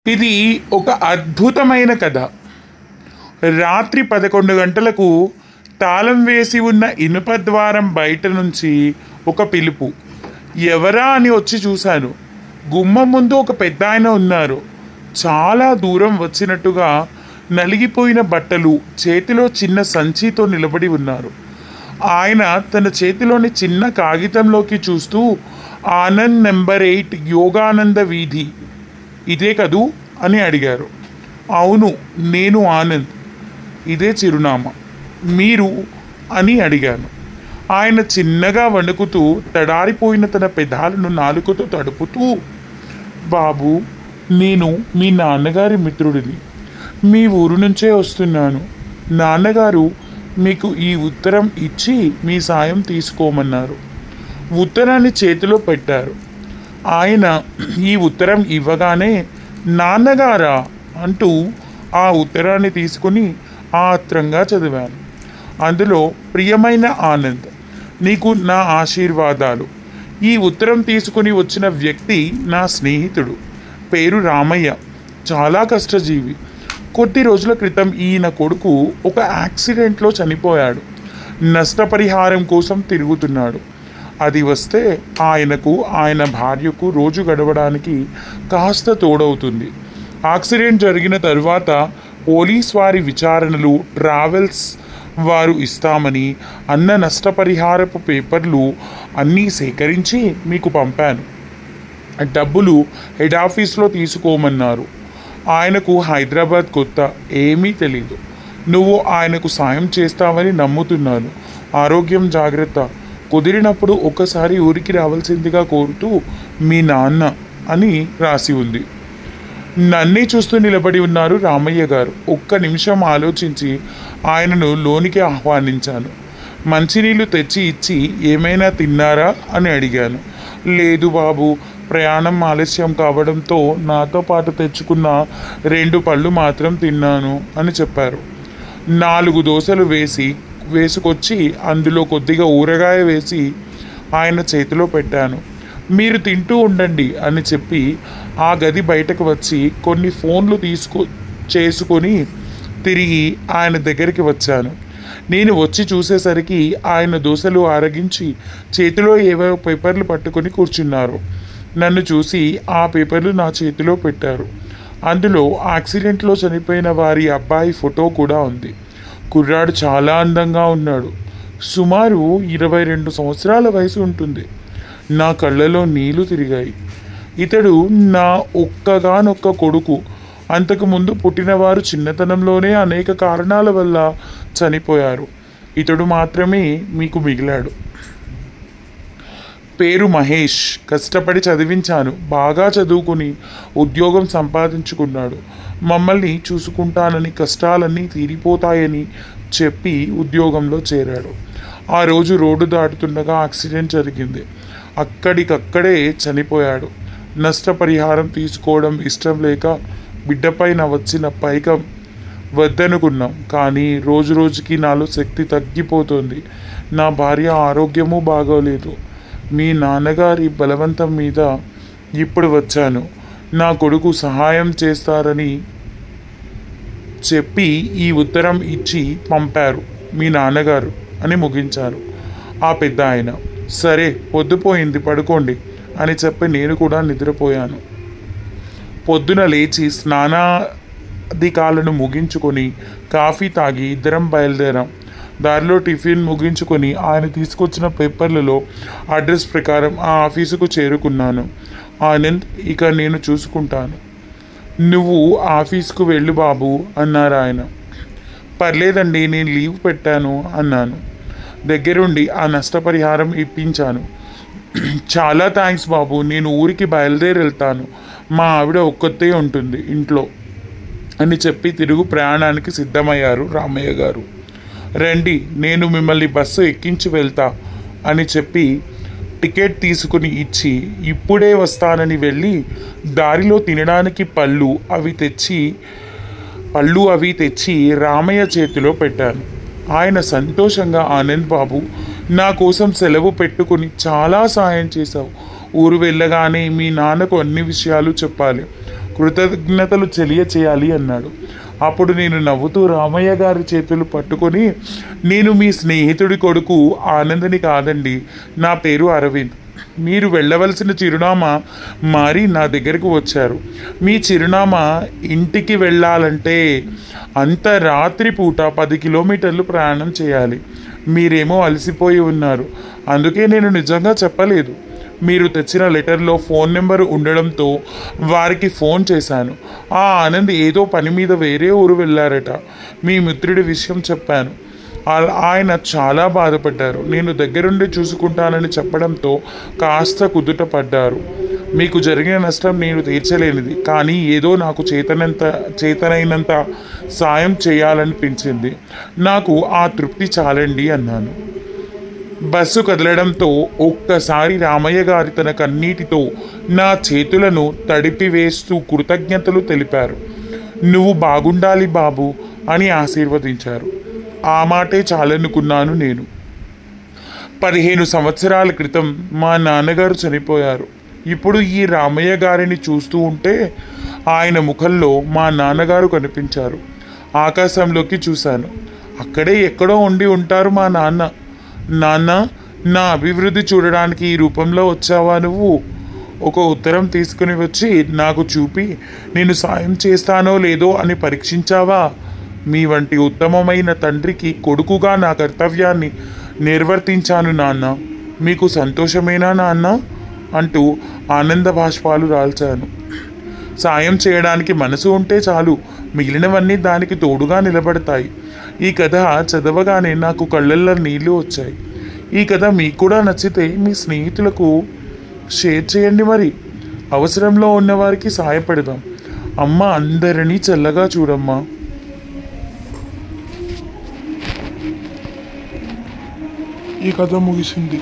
ఇది ఒక అద్భుతమైన కథ. రాత్రి 11 గంటలకు తాళం వేసి ఉన్న ఇనుప ద్వారం బయట నుంచి ఒక పిలుపు. ఎవరా అని వచ్చి చూశాను. గుమ్మం ముందు ఒక పెద్దాయన ఉన్నారు. చాలా దూరం వచ్చినట్టుగా నలిగిపోయిన బట్టలు, చేతిలో చిన్న సంచితో నిలబడి ఉన్నారు. ఆయన తన చేతిలోని చిన్న కాగితంలోకి చూస్తూ, ఆనంద్ నెంబర్ 8 యోగానంద వీధి ఇదే కదూ అని అడిగారు. అవును, నేను ఆనంద్. ఇదే చిరునామా. మీరు అని అడిగాను. ఆయన చిన్నగా వణుకుతూ తడారిపోయిన తన పెదాలను నాలుకతో తడుపుతూ, బాబు, నేను మీ నాన్నగారి మిత్రుడిని. మీ ఊరు నుంచే వస్తున్నాను. నాన్నగారు మీకు ఈ ఉత్తరం ఇచ్చి మీ సాయం తీసుకోమన్నారు. ఉత్తరాన్ని చేతిలో పెట్టారు. ఆయన ఈ ఉత్తరం ఇవ్వగానే, నాన్నగారా అంటూ ఆ ఉత్తరాన్ని తీసుకుని ఆత్రంగా చదివాను. అందులో, ప్రియమైన ఆనంద్, నీకు నా ఆశీర్వాదాలు. ఈ ఉత్తరం తీసుకుని వచ్చిన వ్యక్తి నా స్నేహితుడు. పేరు రామయ్య. చాలా కష్టజీవి. కొద్ది రోజుల క్రితం ఈయన కొడుకు ఒక యాక్సిడెంట్లో చనిపోయాడు. నష్టపరిహారం కోసం తిరుగుతున్నాడు. అది వస్తే ఆయనకు, ఆయన భార్యకు రోజు గడవడానికి కాస్త తోడవుతుంది. యాక్సిడెంట్ జరిగిన తరువాత పోలీస్ వారి విచారణలు ట్రావెల్స్ వారు ఇస్తామని అన్న నష్టపరిహారపు పేపర్లు అన్నీ సేకరించి మీకు పంపాను. డబ్బులు హెడ్ ఆఫీస్లో తీసుకోమన్నారు. ఆయనకు హైదరాబాద్ కొత్త, ఏమీ తెలీదు. నువ్వు ఆయనకు సాయం చేస్తావని నమ్ముతున్నాను. ఆరోగ్యం జాగ్రత్త. కుదిరినప్పుడు ఒక్కసారి ఊరికి రావాల్సిందిగా కోరుతూ, మీ నాన్న అని రాసి ఉంది. నన్నే చూస్తూ నిలబడి ఉన్నారు రామయ్య గారు. ఒక్క నిమిషం ఆలోచించి ఆయనను లోనికి ఆహ్వానించాను. మంచినీళ్ళు తెచ్చి ఇచ్చి, ఏమైనా తిన్నారా అని అడిగాను. లేదు బాబు, ప్రయాణం ఆలస్యం కావడంతో నాతో పాటు తెచ్చుకున్న 2 పళ్ళు మాత్రం తిన్నాను అని చెప్పారు. 4 దోశలు వేసుకొచ్చి అందులో కొద్దిగా ఊరగాయ వేసి ఆయన చేతిలో పెట్టాను. మీరు తింటూ ఉండండి అని చెప్పి ఆ గది బయటకు వచ్చి కొన్ని ఫోన్లు చేసుకొని తిరిగి ఆయన దగ్గరికి వచ్చాను. నేను వచ్చి చూసేసరికి ఆయన దోశలు ఆరగించి చేతిలో ఏవో పేపర్లు పట్టుకొని కూర్చున్నారు. నన్ను చూసి ఆ పేపర్లు నా చేతిలో పెట్టారు. అందులో యాక్సిడెంట్లో చనిపోయిన వారి అబ్బాయి ఫోటో కూడా ఉంది. కుర్రాడు చాలా అందంగా ఉన్నాడు. సుమారు 22 సంవత్సరాల వయసు ఉంటుంది. నా కళ్ళలో నీళ్లు తిరిగాయి. ఇతడు నా ఒక్కగానొక్క కొడుకు. అంతకుముందు పుట్టినవారు చిన్నతనంలోనే అనేక కారణాల వల్ల చనిపోయారు. ఇతడు మాత్రమే మీకు మిగిలాడు. పేరు మహేష్. కష్టపడి చదివించాను. బాగా చదువుకుని ఉద్యోగం సంపాదించుకున్నాడు. మమ్మల్ని చూసుకుంటానని, కష్టాలన్నీ తీరిపోతాయని చెప్పి ఉద్యోగంలో చేరాడు. ఆ రోజు రోడ్డు దాటుతుండగా యాక్సిడెంట్ జరిగింది. అక్కడికక్కడే చనిపోయాడు. నష్టపరిహారం తీసుకోవడం ఇష్టం లేక బిడ్డపైన వచ్చిన పైకం వద్దనుకున్నాం. కానీ రోజు రోజుకి నాలో శక్తి తగ్గిపోతుంది. నా భార్య ఆరోగ్యము బాగోలేదు. మీ నాన్నగారి బలవంతం మీద ఇప్పుడు వచ్చాను. నా కొడుకు సహాయం చేస్తారని చెప్పి ఈ ఉత్తరం ఇచ్చి పంపారు మీ నాన్నగారు అని ముగించారు ఆ పెద్ద ఆయన. సరే, పొద్దుపోయింది, పడుకోండి అని చెప్పి నేను కూడా నిద్రపోయాను. పొద్దున లేచి స్నానాధికాలను ముగించుకొని కాఫీ తాగి ఇద్దరం బయలుదేరాం. దారిలో టిఫిన్ ముగించుకొని ఆయన తీసుకొచ్చిన పేపర్లలో అడ్రస్ ప్రకారం ఆ ఆఫీసుకు చేరుకున్నాను. ఆనంద్, ఇక నేను చూసుకుంటాను. నువ్వు ఆఫీస్కు వెళ్ళు బాబు అన్నారు ఆయన. పర్లేదండి, నేను లీవ్ పెట్టాను అన్నాను. దగ్గరుండి ఆ నష్టపరిహారం ఇప్పించాను. చాలా థ్యాంక్స్ బాబు, నేను ఊరికి బయలుదేరి వెళ్తాను. మా ఆవిడ ఒక్కతే ఉంటుంది ఇంట్లో అని చెప్పి తిరుగు ప్రయాణానికి సిద్ధమయ్యారు రామయ్య గారు. రండి, నేను మిమ్మల్ని బస్సు ఎక్కించి వెళ్తా అని చెప్పి టికెట్ తీసుకుని ఇచ్చి ఇప్పుడే వస్తానని వెళ్ళి దారిలో తినడానికి పళ్ళు అవి తెచ్చి రామయ్య చేతిలో పెట్టాను. ఆయన సంతోషంగా, ఆనంద్ బాబు, నా కోసం సెలవు పెట్టుకుని చాలా సాయం చేశావు. ఊరు వెళ్ళగానే మీ నాన్నకు అన్ని విషయాలు చెప్పాలి. కృతజ్ఞతలు తెలియచేయాలి అన్నాడు. అప్పుడు నేను నవ్వుతూ రామయ్య గారి చేతులు పట్టుకొని, నేను మీ స్నేహితుడి కొడుకు ఆనందని కాదండి, నా పేరు అరవింద్. మీరు వెళ్ళవలసిన చిరునామా మారి నా దగ్గరకు వచ్చారు. మీ చిరునామా ఇంటికి వెళ్ళాలంటే అంత రాత్రి పూట 10 కిలోమీటర్లు ప్రయాణం చేయాలి. మీరేమో అలసిపోయి ఉన్నారు, అందుకే నేను నిజంగా చెప్పలేదు. మీరు తెచ్చిన లెటర్లో ఫోన్ నెంబర్ ఉండడంతో వారికి ఫోన్ చేశాను. ఆ ఆనంద్ ఏదో పని మీద వేరే ఊరు వెళ్ళారట. మీ మిత్రుడి విషయం చెప్పాను. ఆయన చాలా బాధపడ్డారు. నేను దగ్గరుండి చూసుకుంటానని చెప్పడంతో కాస్త కుదుట పడ్డారు. మీకు జరిగిన నష్టం నేను తీర్చలేనిది, కానీ ఏదో నాకు చేతనైనంత సాయం చేయాలనిపించింది. నాకు ఆ తృప్తి చాలండి అన్నాను. బస్సు కదలడంతో ఒక్కసారి రామయ్య గారి తన కన్నీటితో నా చేతులను తడిపివేస్తూ కృతజ్ఞతలు తెలిపారు. నువ్వు బాగుండాలి బాబు అని ఆశీర్వదించారు. ఆ మాటే చాలనుకున్నాను నేను. 15 సంవత్సరాల క్రితం మా నాన్నగారు చనిపోయారు. ఇప్పుడు ఈ రామయ్య గారిని చూస్తూ ఉంటే ఆయన ముఖంలో మా నాన్నగారు కనిపించారు. ఆకాశంలోకి చూశాను. అక్కడే ఎక్కడో ఉండి ఉంటారు మా నాన్న. నాన్న, నా అభివృద్ధి చూడడానికి ఈ రూపంలో వచ్చావా నువ్వు? ఒక ఉత్తరం తీసుకుని వచ్చి నాకు చూపి నేను సాయం చేస్తానో లేదో అని పరీక్షించావా? మీ వంటి ఉత్తమమైన తండ్రికి కొడుకుగా నా కర్తవ్యాన్ని నిర్వర్తించాను నాన్న. మీకు సంతోషమేనా నాన్న అంటూ ఆనంద బాష్పాలు రాల్చాను. సాయం చేయడానికి మనసు ఉంటే చాలు, మిగిలినవన్నీ దానికి తోడుగా నిలబడతాయి. ఈ కథ చదవగానే నాకు కళ్ళల్లో నీళ్లు వచ్చాయి. ఈ కథ మీకు కూడా నచ్చితే మీ స్నేహితులకు షేర్ చేయండి. మరి అవసరంలో ఉన్నవారికి సాయపడదాం. అమ్మ అందరినీ చల్లగా చూడమ్మా. ఈ కథ ముగిసింది.